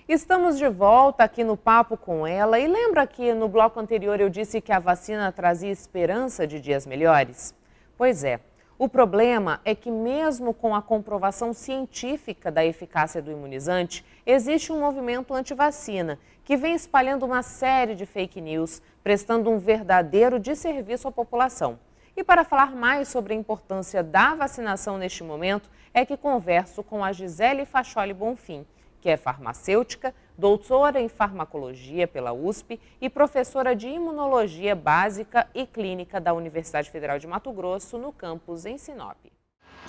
Estamos de volta aqui no Papo com ela e lembra que no bloco anterior eu disse que a vacina trazia esperança de dias melhores? Pois é, o problema é que mesmo com a comprovação científica da eficácia do imunizante, existe um movimento anti-vacina que vem espalhando uma série de fake news, prestando um verdadeiro desserviço à população. E para falar mais sobre a importância da vacinação neste momento, é que converso com a Gisele Facholi Bonfim, que é farmacêutica, doutora em farmacologia pela USP e professora de imunologia básica e clínica da Universidade Federal de Mato Grosso, no campus em Sinop.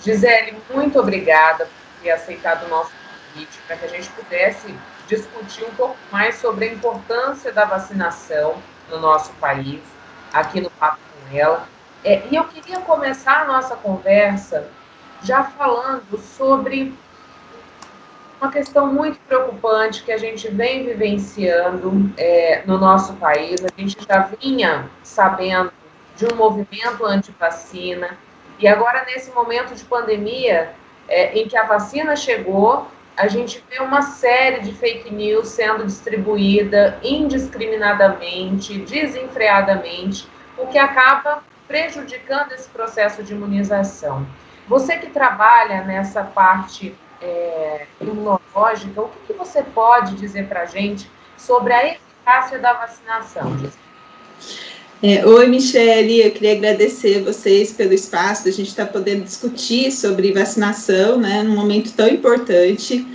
Gisele, muito obrigada por ter aceitado o nosso convite para que a gente pudesse discutir um pouco mais sobre a importância da vacinação no nosso país, aqui no Papo com ela. E eu queria começar a nossa conversa já falando sobre uma questão muito preocupante que a gente vem vivenciando no nosso país. A gente já vinha sabendo de um movimento anti-vacina e agora, nesse momento de pandemia, em que a vacina chegou, a gente vê uma série de fake news sendo distribuída indiscriminadamente, desenfreadamente, o que acaba prejudicando esse processo de imunização. Você que trabalha nessa parte imunológica, o que você pode dizer para a gente sobre a eficácia da vacinação? Oi, Michele, eu queria agradecer vocês pelo espaço, a gente está podendo discutir sobre vacinação, né, num momento tão importante.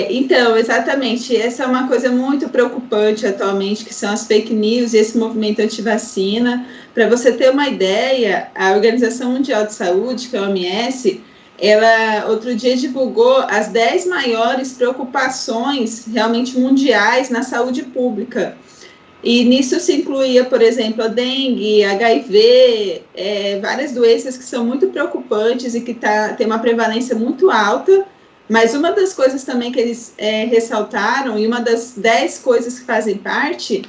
Então, exatamente, essa é uma coisa muito preocupante atualmente, que são as fake news e esse movimento anti-vacina. Para você ter uma ideia, a Organização Mundial de Saúde, que é a OMS, ela outro dia divulgou as 10 maiores preocupações realmente mundiais na saúde pública. E nisso se incluía, por exemplo, a dengue, HIV, várias doenças que são muito preocupantes e que tem uma prevalência muito alta. Mas uma das coisas também que eles ressaltaram, e uma das 10 coisas que fazem parte,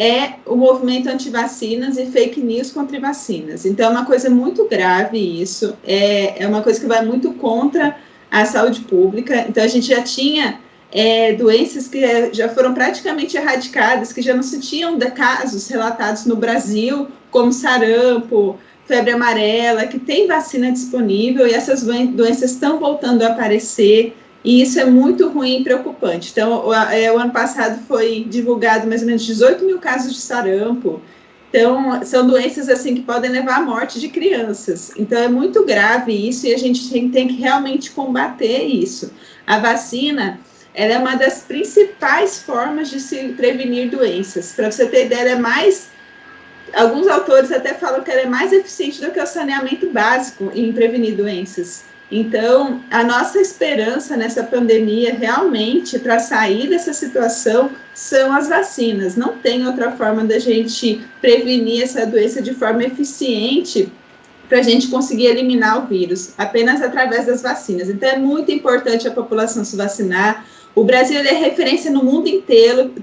é o movimento anti-vacinas e fake news contra vacinas. Então, é uma coisa muito grave isso, é uma coisa que vai muito contra a saúde pública. Então, a gente já tinha doenças que já foram praticamente erradicadas, que já não se tinham casos relatados no Brasil, como sarampo, febre amarela, que tem vacina disponível e essas doenças estão voltando a aparecer, e isso é muito ruim e preocupante. Então, o ano passado foi divulgado mais ou menos 18 mil casos de sarampo. Então, são doenças assim que podem levar à morte de crianças. Então, é muito grave isso e a gente tem que realmente combater isso. A vacina, ela é uma das principais formas de se prevenir doenças. Para você ter ideia, alguns autores até falam que ela é mais eficiente do que o saneamento básico em prevenir doenças. Então, a nossa esperança nessa pandemia, realmente, para sair dessa situação, são as vacinas. Não tem outra forma da gente prevenir essa doença de forma eficiente para a gente conseguir eliminar o vírus, apenas através das vacinas. Então, é muito importante a população se vacinar. O Brasil é referência no mundo inteiro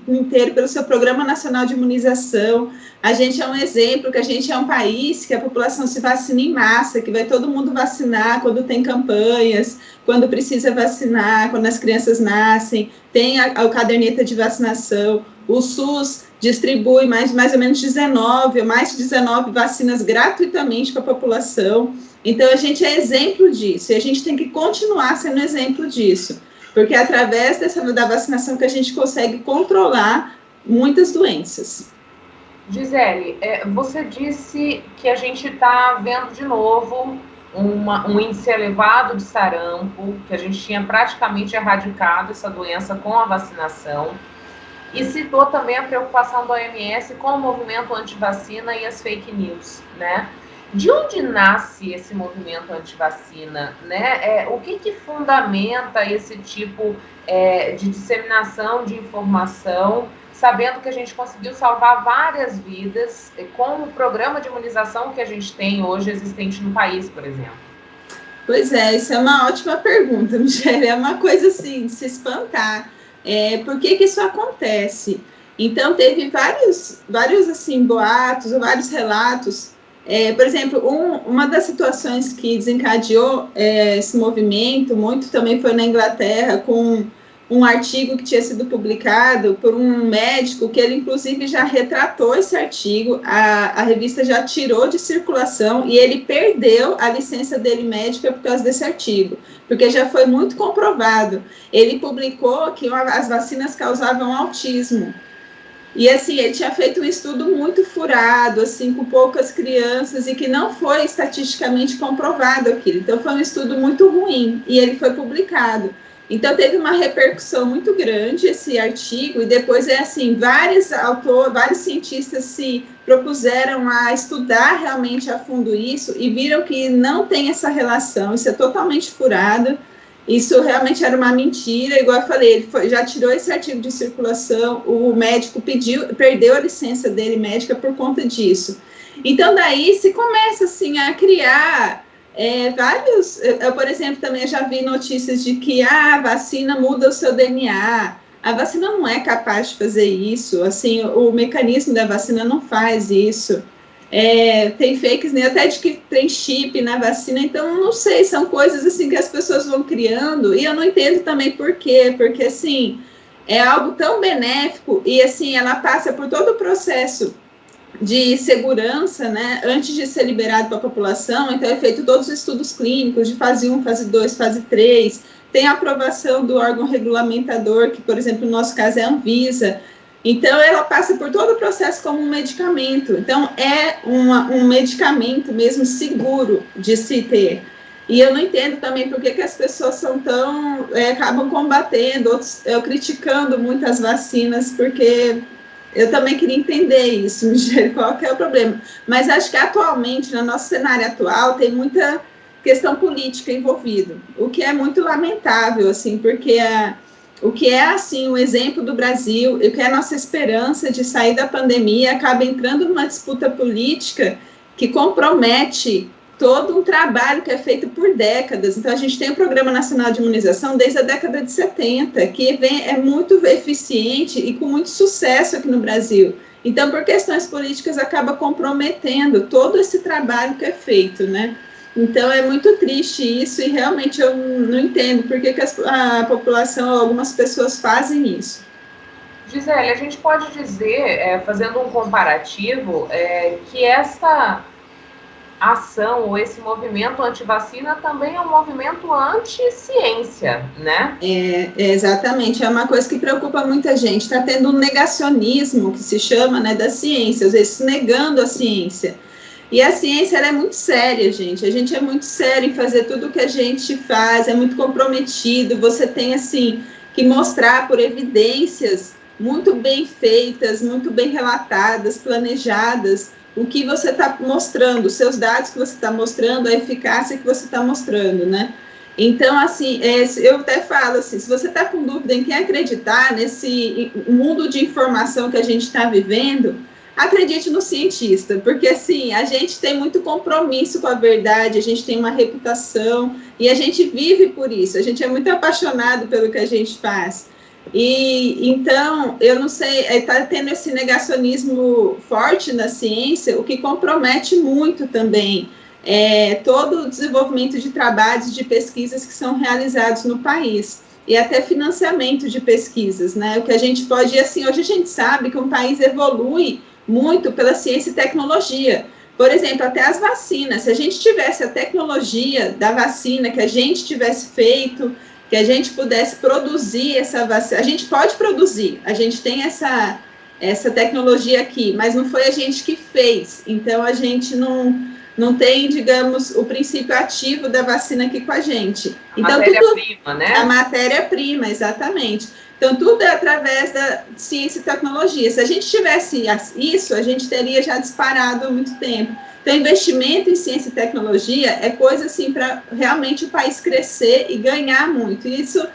pelo seu Programa Nacional de Imunização. A gente é um exemplo, que a gente é um país que a população se vacina em massa, que vai todo mundo vacinar quando tem campanhas, quando precisa vacinar, quando as crianças nascem, tem a caderneta de vacinação. O SUS distribui mais ou menos mais de 19 vacinas gratuitamente para a população. Então, a gente é exemplo disso, e a gente tem que continuar sendo exemplo disso, porque é através da vacinação que a gente consegue controlar muitas doenças. Gisele, você disse que a gente está vendo de novo um índice elevado de sarampo, que a gente tinha praticamente erradicado essa doença com a vacinação, e citou também a preocupação da OMS com o movimento anti-vacina e as fake news, né? De onde nasce esse movimento anti-vacina, né? O que fundamenta esse tipo de disseminação de informação, sabendo que a gente conseguiu salvar várias vidas com o programa de imunização que a gente tem hoje existente no país, por exemplo? Pois isso é uma ótima pergunta, Michele, é uma coisa assim, de se espantar. Por que isso acontece? Então, teve vários assim, boatos, ou vários relatos. Por exemplo, uma das situações que desencadeou esse movimento muito também foi na Inglaterra, com um artigo que tinha sido publicado por um médico, que ele inclusive já retratou esse artigo, a revista já tirou de circulação e ele perdeu a licença dele médica por causa desse artigo, porque já foi muito comprovado. Ele publicou que as vacinas causavam autismo. E, assim, ele tinha feito um estudo muito furado, assim, com poucas crianças, e que não foi estatisticamente comprovado aquilo. Então, foi um estudo muito ruim, e ele foi publicado. Então, teve uma repercussão muito grande esse artigo, e depois, vários cientistas se propuseram a estudar realmente a fundo isso, e viram que não tem essa relação, isso é totalmente furado. Isso realmente era uma mentira, igual eu falei, ele já tirou esse artigo de circulação, o médico perdeu a licença dele médica por conta disso. Então, daí se começa, assim, a criar vários... Eu, por exemplo, também já vi notícias de que a vacina muda o seu DNA. A vacina não é capaz de fazer isso, assim, o mecanismo da vacina não faz isso. Tem fakes, né, até de que tem chip na vacina, então não sei, são coisas assim que as pessoas vão criando, e eu não entendo também por quê, porque assim, é algo tão benéfico, e assim, ela passa por todo o processo de segurança, né, antes de ser liberado para a população, então é feito todos os estudos clínicos de fase 1, fase 2, fase 3, tem a aprovação do órgão regulamentador, que, por exemplo, no nosso caso é a Anvisa. Então, ela passa por todo o processo como um medicamento. Então, é um medicamento mesmo seguro de se ter. E eu não entendo também por que as pessoas são tão... acabam combatendo, outros, criticando muitas vacinas, porque eu também queria entender isso, Michele, qual que é o problema. Mas acho que atualmente, no nosso cenário atual, tem muita questão política envolvida, o que é muito lamentável, assim, porque o que é, assim, um exemplo do Brasil, e o que é a nossa esperança de sair da pandemia, acaba entrando numa disputa política que compromete todo um trabalho que é feito por décadas. Então, a gente tem o Programa Nacional de Imunização desde a década de 70, que é muito eficiente e com muito sucesso aqui no Brasil. Então, por questões políticas, acaba comprometendo todo esse trabalho que é feito, né? Então, é muito triste isso, e realmente eu não entendo por que a população, algumas pessoas fazem isso. Gisele, a gente pode dizer, fazendo um comparativo, que essa ação ou esse movimento anti-vacina também é um movimento anti-ciência, né? Exatamente, é uma coisa que preocupa muita gente. Está tendo um negacionismo, que se chama, né, da ciência, às vezes negando a ciência. E a ciência, ela é muito séria, gente. A gente é muito sério em fazer tudo o que a gente faz, é muito comprometido. Você tem, assim, que mostrar por evidências muito bem feitas, muito bem relatadas, planejadas, o que você está mostrando, os seus dados que você está mostrando, a eficácia que você está mostrando, né? Então, assim, eu até falo assim, se você está com dúvida em quem acreditar nesse mundo de informação que a gente está vivendo, acredite no cientista, porque assim, a gente tem muito compromisso com a verdade, a gente tem uma reputação, e a gente vive por isso, a gente é muito apaixonado pelo que a gente faz. E então, eu não sei, está tendo esse negacionismo forte na ciência, o que compromete muito também todo o desenvolvimento de trabalhos, de pesquisas que são realizados no país, e até financiamento de pesquisas, né? O que a gente pode, assim, hoje a gente sabe que um país evolui muito pela ciência e tecnologia. Por exemplo, até as vacinas, se a gente tivesse a tecnologia da vacina, que a gente tivesse feito, que a gente pudesse produzir essa vacina, a gente pode produzir, a gente tem essa tecnologia aqui, mas não foi a gente que fez, então a gente não tem, digamos, o princípio ativo da vacina aqui com a gente. Então, matéria-prima, né? A matéria-prima, exatamente. Então, tudo é através da ciência e tecnologia. Se a gente tivesse isso, a gente teria já disparado há muito tempo. Então, investimento em ciência e tecnologia é coisa, assim, para realmente o país crescer e ganhar muito. E isso,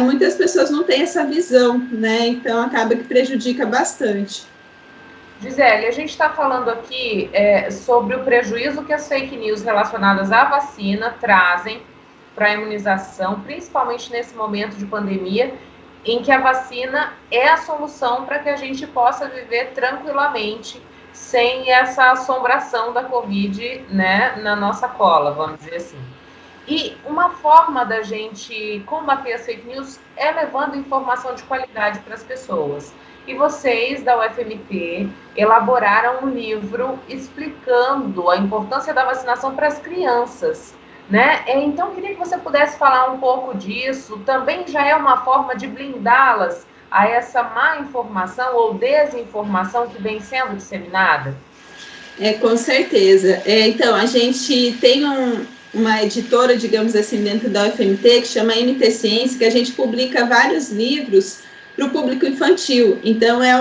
muitas pessoas não têm essa visão, né? Então, acaba que prejudica bastante. Gisele, a gente está falando aqui sobre o prejuízo que as fake news relacionadas à vacina trazem para a imunização, principalmente nesse momento de pandemia, em que a vacina é a solução para que a gente possa viver tranquilamente, sem essa assombração da Covid, né, na nossa cola, vamos dizer assim. E uma forma da gente combater as fake news é levando informação de qualidade para as pessoas. E vocês, da UFMT, elaboraram um livro explicando a importância da vacinação para as crianças, né? Então, eu queria que você pudesse falar um pouco disso. Também já é uma forma de blindá-las a essa má informação ou desinformação que vem sendo disseminada? Com certeza. Então, a gente tem uma editora, digamos assim, dentro da UFMT, que chama MT Ciência, que a gente publica vários livros para o público infantil. Então, é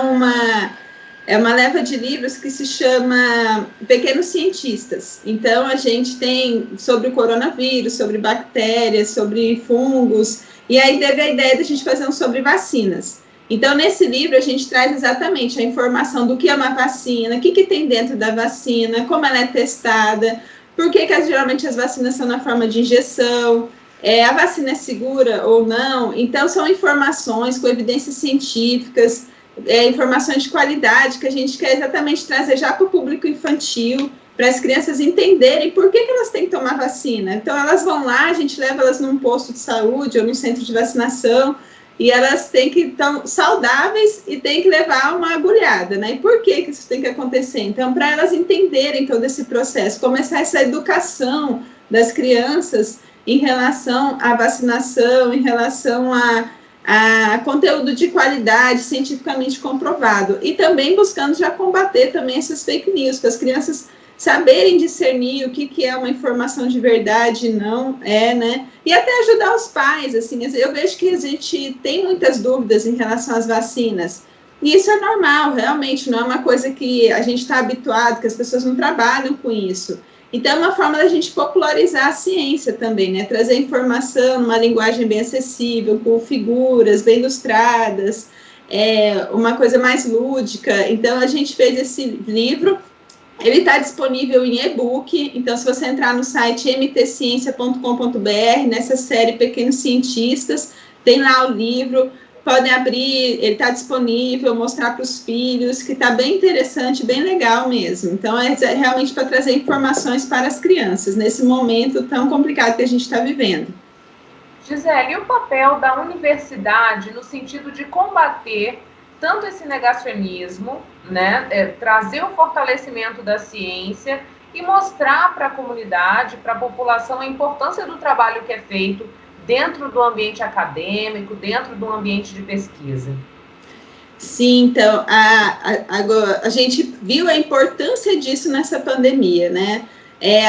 uma leva de livros que se chama Pequenos Cientistas. Então, a gente tem sobre o coronavírus, sobre bactérias, sobre fungos, e aí teve a ideia de a gente fazer um sobre vacinas. Então, nesse livro, a gente traz exatamente a informação do que é uma vacina, o que tem dentro da vacina, como ela é testada, por que geralmente as vacinas são na forma de injeção, a vacina é segura ou não. Então, são informações com evidências científicas, informações de qualidade que a gente quer exatamente trazer já para o público infantil, para as crianças entenderem por que elas têm que tomar vacina. Então, elas vão lá, a gente leva elas num posto de saúde ou num centro de vacinação, e elas têm que estar saudáveis e têm que levar uma agulhada, né? E por que isso tem que acontecer? Então, para elas entenderem todo esse processo, começar essa educação das crianças em relação à vacinação, em relação a conteúdo de qualidade, cientificamente comprovado, e também buscando já combater também essas fake news, para as crianças saberem discernir o que é uma informação de verdade e não é, né? E até ajudar os pais, assim, eu vejo que a gente tem muitas dúvidas em relação às vacinas, e isso é normal, realmente, não é uma coisa que a gente está habituado, que as pessoas não trabalham com isso. Então, é uma forma da gente popularizar a ciência também, né? Trazer informação numa linguagem bem acessível, com figuras bem ilustradas, uma coisa mais lúdica. Então, a gente fez esse livro. Ele está disponível em e-book, então se você entrar no site mtciencia.com.br, nessa série Pequenos Cientistas, tem lá o livro, podem abrir, ele está disponível, mostrar para os filhos, que está bem interessante, bem legal mesmo. Então, é realmente para trazer informações para as crianças, nesse momento tão complicado que a gente está vivendo. Gisele, e o papel da universidade no sentido de combater tanto esse negacionismo, né, trazer o fortalecimento da ciência e mostrar para a comunidade, para a população, a importância do trabalho que é feito dentro do ambiente acadêmico, dentro do ambiente de pesquisa? Sim, então, a gente viu a importância disso nessa pandemia, né?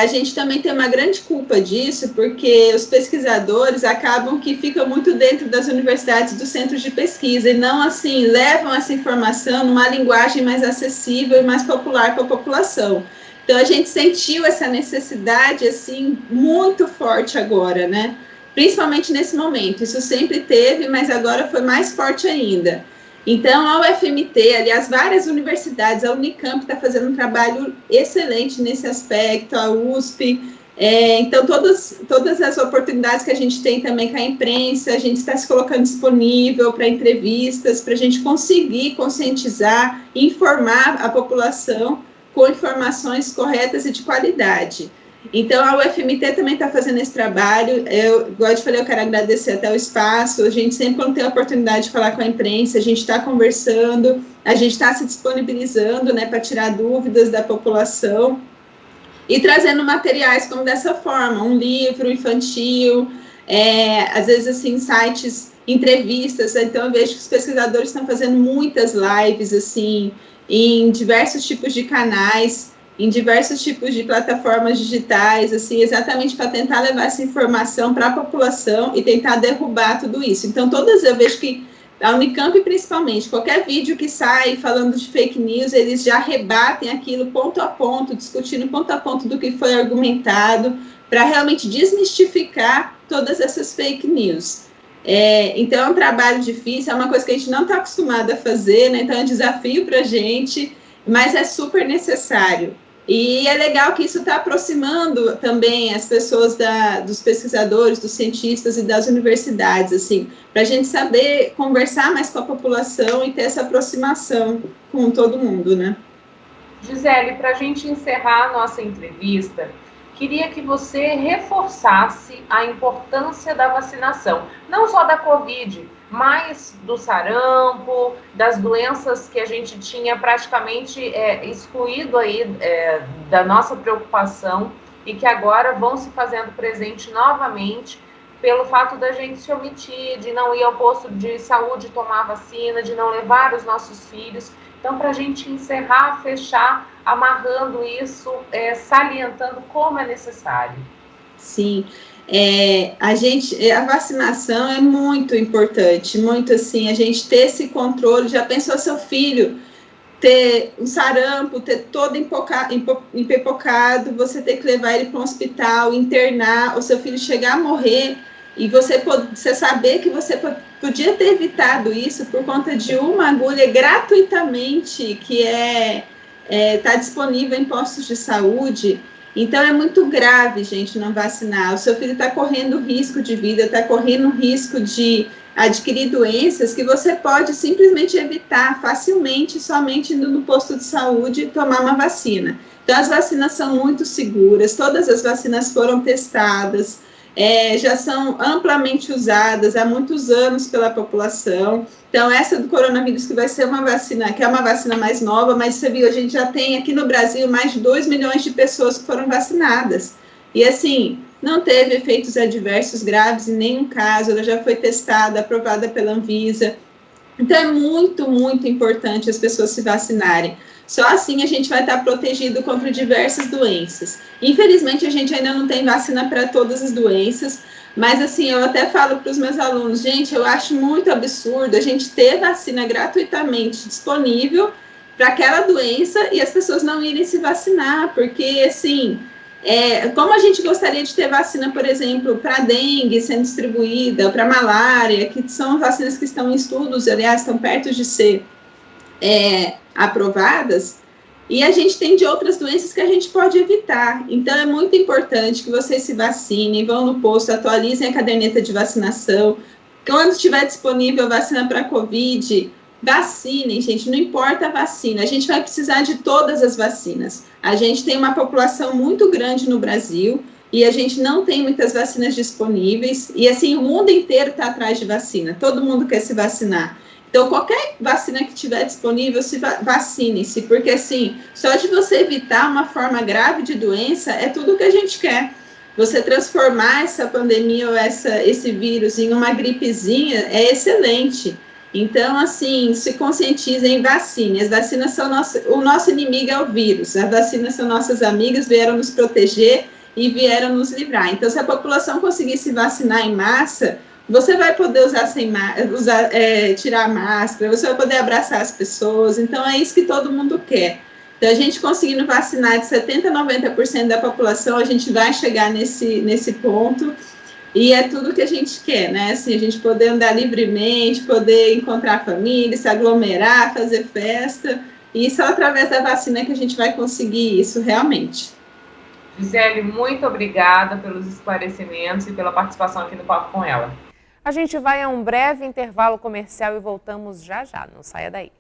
A gente também tem uma grande culpa disso, porque os pesquisadores acabam que ficam muito dentro das universidades, dos centros de pesquisa, e não, assim, levam essa informação numa linguagem mais acessível e mais popular para a população. Então, a gente sentiu essa necessidade, assim, muito forte agora, né? Principalmente nesse momento. Isso sempre teve, mas agora foi mais forte ainda. Então, a UFMT, aliás, várias universidades, a Unicamp está fazendo um trabalho excelente nesse aspecto, a USP, então todas as oportunidades que a gente tem também com a imprensa, a gente está se colocando disponível para entrevistas, para a gente conseguir conscientizar, informar a população com informações corretas e de qualidade. Então, a UFMT também está fazendo esse trabalho. Igual eu te falei, eu quero agradecer até o espaço. A gente sempre, quando tem a oportunidade de falar com a imprensa, a gente está conversando, a gente está se disponibilizando, né, para tirar dúvidas da população e trazendo materiais como dessa forma, um livro infantil, às vezes, assim, sites, entrevistas. Então, eu vejo que os pesquisadores estão fazendo muitas lives, assim, em diversos tipos de canais, em diversos tipos de plataformas digitais, assim, exatamente para tentar levar essa informação para a população e tentar derrubar tudo isso. Então, eu vejo que a Unicamp, principalmente, qualquer vídeo que sai falando de fake news, eles já rebatem aquilo ponto a ponto, discutindo ponto a ponto do que foi argumentado, para realmente desmistificar todas essas fake news. Então, é um trabalho difícil, é uma coisa que a gente não está acostumado a fazer, né? Então, é um desafio para a gente, mas é super necessário. E é legal que isso está aproximando também as pessoas dos pesquisadores, dos cientistas e das universidades, assim, para a gente saber conversar mais com a população e ter essa aproximação com todo mundo, né? Gisele, para a gente encerrar a nossa entrevista, queria que você reforçasse a importância da vacinação, não só da Covid, mas do sarampo, das doenças que a gente tinha praticamente excluído aí da nossa preocupação e que agora vão se fazendo presente novamente pelo fato da gente se omitir, de não ir ao posto de saúde tomar vacina, de não levar os nossos filhos. Então, para a gente encerrar, fechar, amarrando isso, salientando como é necessário. Sim, a vacinação é muito importante, muito assim, a gente ter esse controle. Já pensou seu filho ter um sarampo, ter todo empepocado, você ter que levar ele para um hospital, internar, o seu filho chegar a morrer, e você saber que você podia ter evitado isso por conta de uma agulha gratuitamente, que está disponível em postos de saúde. Então, é muito grave, gente, não vacinar. O seu filho está correndo risco de vida, está correndo risco de adquirir doenças que você pode simplesmente evitar facilmente, somente indo no posto de saúde e tomar uma vacina. Então, as vacinas são muito seguras, todas as vacinas foram testadas, já são amplamente usadas há muitos anos pela população. Então, essa do coronavírus, que vai ser uma vacina, que é uma vacina mais nova, mas você viu, a gente já tem aqui no Brasil mais de 2 milhões de pessoas que foram vacinadas. E assim, não teve efeitos adversos graves em nenhum caso, ela já foi testada, aprovada pela Anvisa. Então, é muito, muito importante as pessoas se vacinarem. Só assim a gente vai estar protegido contra diversas doenças. Infelizmente, a gente ainda não tem vacina para todas as doenças, mas assim, eu até falo para os meus alunos, gente, eu acho muito absurdo a gente ter vacina gratuitamente disponível para aquela doença e as pessoas não irem se vacinar, porque assim, como a gente gostaria de ter vacina, por exemplo, para dengue sendo distribuída, para malária, que são vacinas que estão em estudos, aliás, estão perto de ser aprovadas, e a gente tem de outras doenças que a gente pode evitar. Então, é muito importante que vocês se vacinem, vão no posto, atualizem a caderneta de vacinação. Quando estiver disponível a vacina para Covid, vacinem, gente, não importa a vacina, a gente vai precisar de todas as vacinas. A gente tem uma população muito grande no Brasil e a gente não tem muitas vacinas disponíveis, e assim, o mundo inteiro está atrás de vacina, todo mundo quer se vacinar. Então, qualquer vacina que tiver disponível, vacine-se, porque assim, só de você evitar uma forma grave de doença é tudo o que a gente quer. Você transformar essa pandemia ou esse vírus em uma gripezinha é excelente. Então, assim, se conscientizem, vacinem. As vacinas são o nosso inimigo é o vírus. As vacinas são nossas amigas, vieram nos proteger e vieram nos livrar. Então, se a população conseguir se vacinar em massa, você vai poder tirar a máscara, você vai poder abraçar as pessoas. Então, é isso que todo mundo quer. Então, a gente conseguindo vacinar de 70% a 90% da população, a gente vai chegar nesse ponto. E é tudo que a gente quer, né? Assim, a gente poder andar livremente, poder encontrar a família, se aglomerar, fazer festa. E só através da vacina que a gente vai conseguir isso realmente. Gisele, muito obrigada pelos esclarecimentos e pela participação aqui no Papo com Ela. A gente vai a um breve intervalo comercial e voltamos já já, não saia daí.